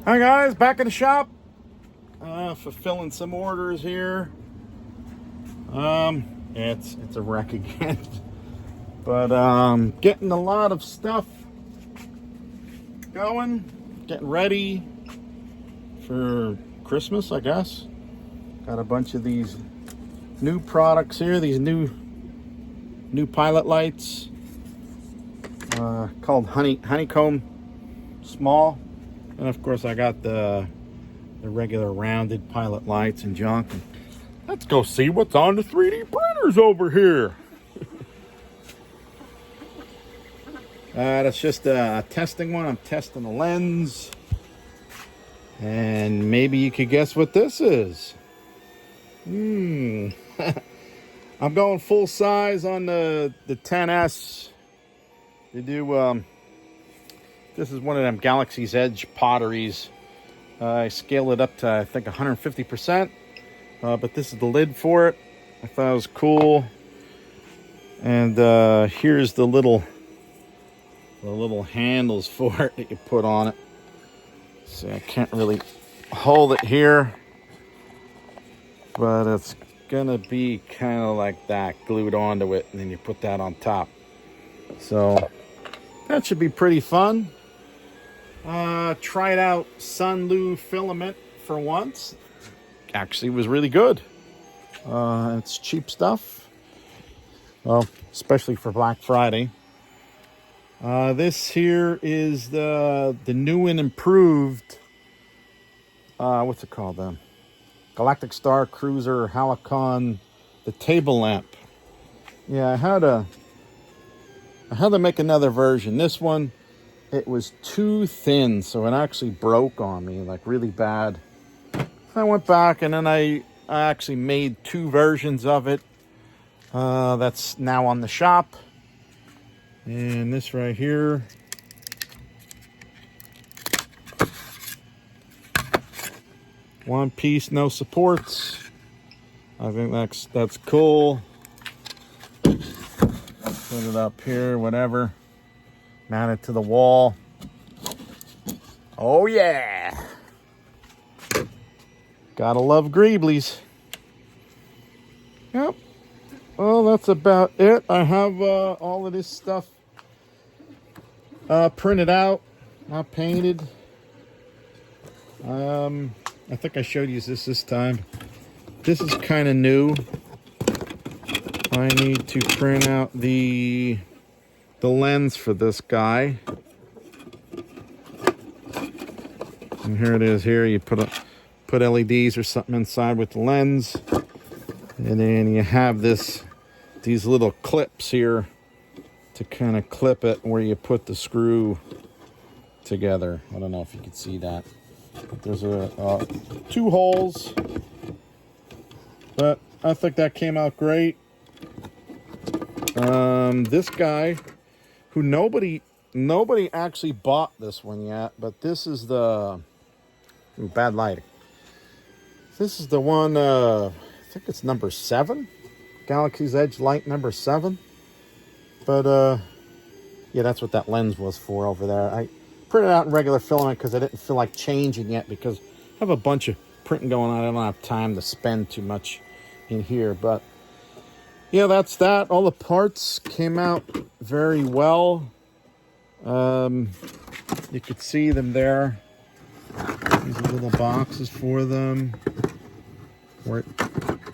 Hi guys, back in the shop, fulfilling some orders here. It's a wreck again, but getting a lot of stuff going, getting ready for Christmas, I guess. Got a bunch of these new products here, these new pilot lights, called honeycomb small. And of course I got the regular rounded pilot lights and junk. Let's go see what's on the 3D printers over here. That's just a testing one. I'm testing the lens. And maybe you could guess what this is. I'm going full size on the 10S. They do, this is one of them Galaxy's Edge potteries. I scaled it up to, I think, 150%. But this is the lid for it. I thought it was cool. And here's the little handles for it that you put on it. See, I can't really hold it here, but it's gonna be kind of like that, glued onto it, and then you put that on top. So that should be pretty fun. Tried out Sunlu Filament for once. Actually was really good. It's cheap stuff. Well, especially for Black Friday. This here is the new and improved, what's it called? Galactic Star Cruiser Halcyon, the table lamp. Yeah, I had to make another version. This one, it was too thin, so it actually broke on me, like really bad. I went back and then I actually made two versions of it. That's now on the shop. And this right here, one piece, no supports. I think that's cool. Put it up here, whatever. Mount it to the wall. Oh yeah! Gotta love Greeblies. Yep. Well, that's about it. I have all of this stuff printed out, not painted. I think I showed you this time. This is kind of new. I need to print out the lens for this guy. And here it is. Here you put LEDs or something inside with the lens, and then you have these little clips here to kind of clip it where you put the screw together. I don't know if you can see that. But there's two holes, but I think that came out great. This guy, who nobody actually bought this one yet, but this is the bad lighting. This is the one. I think it's number 7, Galaxy's Edge light number 7. But yeah, that's what that lens was for over there. I printed it out in regular filament because I didn't feel like changing yet, because I have a bunch of printing going on. I don't have time to spend too much in here. But yeah, that's that. All the parts came out very well. You could see them there. These are little boxes for them. Or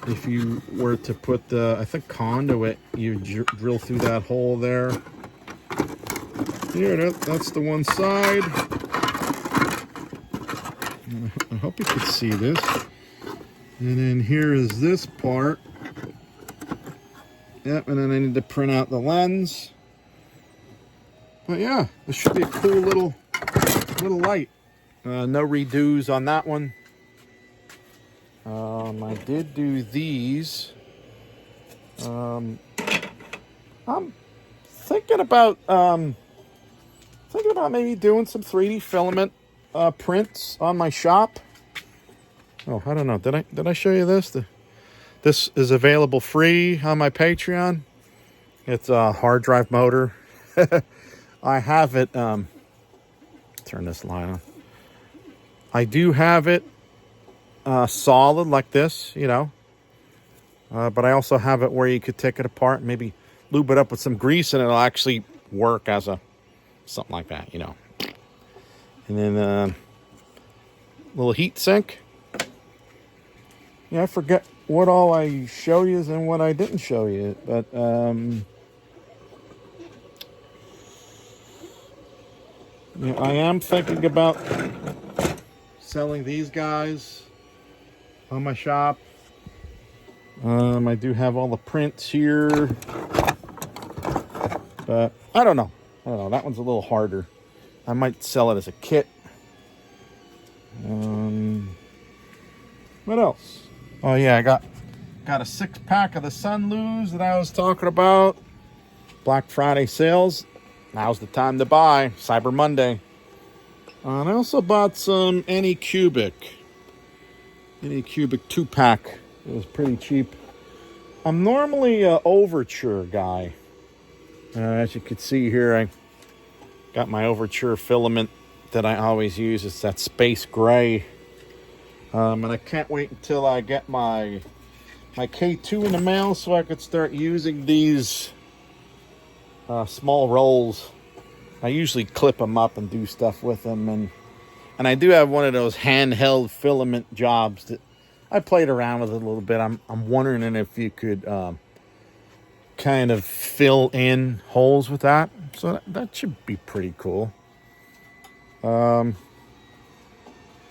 if you were to put the, I think, conduit, you drill through that hole there. Here, that's the one side. I hope you could see this. And then here is this part. Yep, and then I need to print out the lens. But yeah, this should be a cool little light. No redos on that one. I did do these. I'm thinking about maybe doing some 3D filament prints on my shop. Oh, I don't know. Did I show you this? This is available free on my Patreon. It's a hard drive motor. I have it. Turn this line on. I do have it solid like this, you know. But I also have it where you could take it apart and maybe lube it up with some grease and it'll actually work as a something like that, you know. And then a little heat sink. Yeah, I forget what all I show you and what I didn't show you. But yeah, I am thinking about selling these guys on my shop. I do have all the prints here, but I don't know. That one's a little harder. I might sell it as a kit. What else? Oh yeah, I got a 6-pack of the Sunloos that I was talking about. Black Friday sales. Now's the time to buy. Cyber Monday. And I also bought some Anycubic 2-pack. It was pretty cheap. I'm normally an Overture guy. As you can see here, I got my Overture filament that I always use. It's that space gray. And I can't wait until I get my K2 in the mail so I could start using these small rolls. I usually clip them up and do stuff with them. And I do have one of those handheld filament jobs that I played around with it a little bit. I'm wondering if you could kind of fill in holes with that. So that should be pretty cool.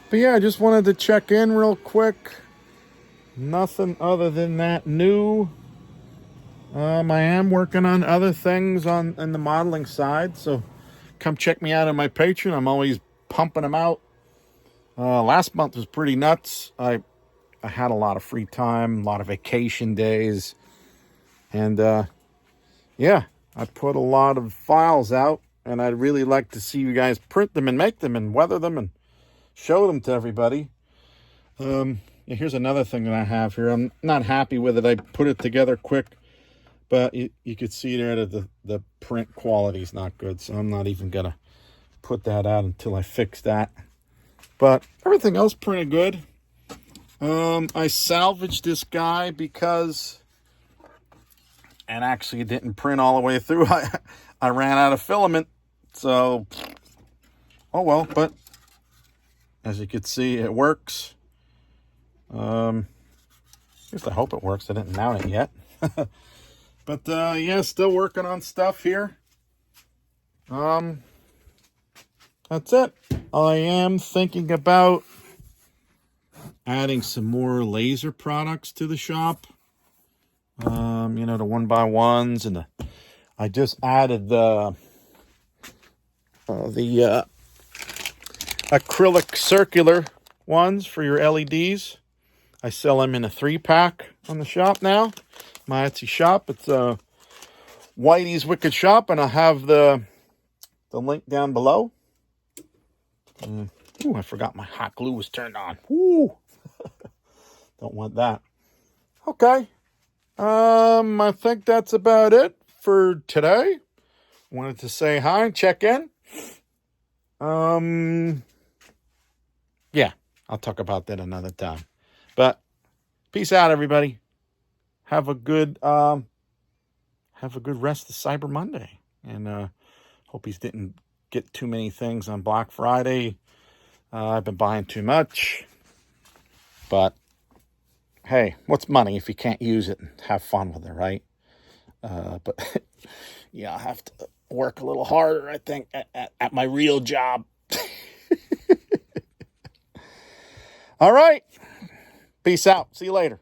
But yeah, I just wanted to check in real quick. Nothing other than that new. I am working on other things on the modeling side. So come check me out on my Patreon. I'm always pumping them out. Last month was pretty nuts. I had a lot of free time, a lot of vacation days. And yeah, I put a lot of files out. And I'd really like to see you guys print them and make them and weather them and show them to everybody. Here's another thing that I have here. I'm not happy with it. I put it together quick. But you could see there that the print quality is not good. So I'm not even going to put that out until I fix that. But everything else printed good. I salvaged this guy because... And actually it didn't print all the way through. I ran out of filament. So, oh well. But as you can see, it works. At least I hope it works. I didn't mount it yet. But yeah, still working on stuff here. That's it. I am thinking about adding some more laser products to the shop. The 1x1s and I just added the acrylic circular ones for your LEDs. I sell them in a 3-pack on the shop now. My Etsy shop. It's Whitey's Wicked Shop, and I'll have the link down below. Ooh, I forgot my hot glue was turned on. Ooh. Don't want that. Okay. I think that's about it for today. Wanted to say hi and check in. Yeah, I'll talk about that another time. But peace out, everybody. Have a good rest of Cyber Monday. And hope he didn't get too many things on Black Friday. I've been buying too much. But hey, what's money if you can't use it and have fun with it, right? But yeah, I'll have to work a little harder, I think, at my real job. All right. Peace out. See you later.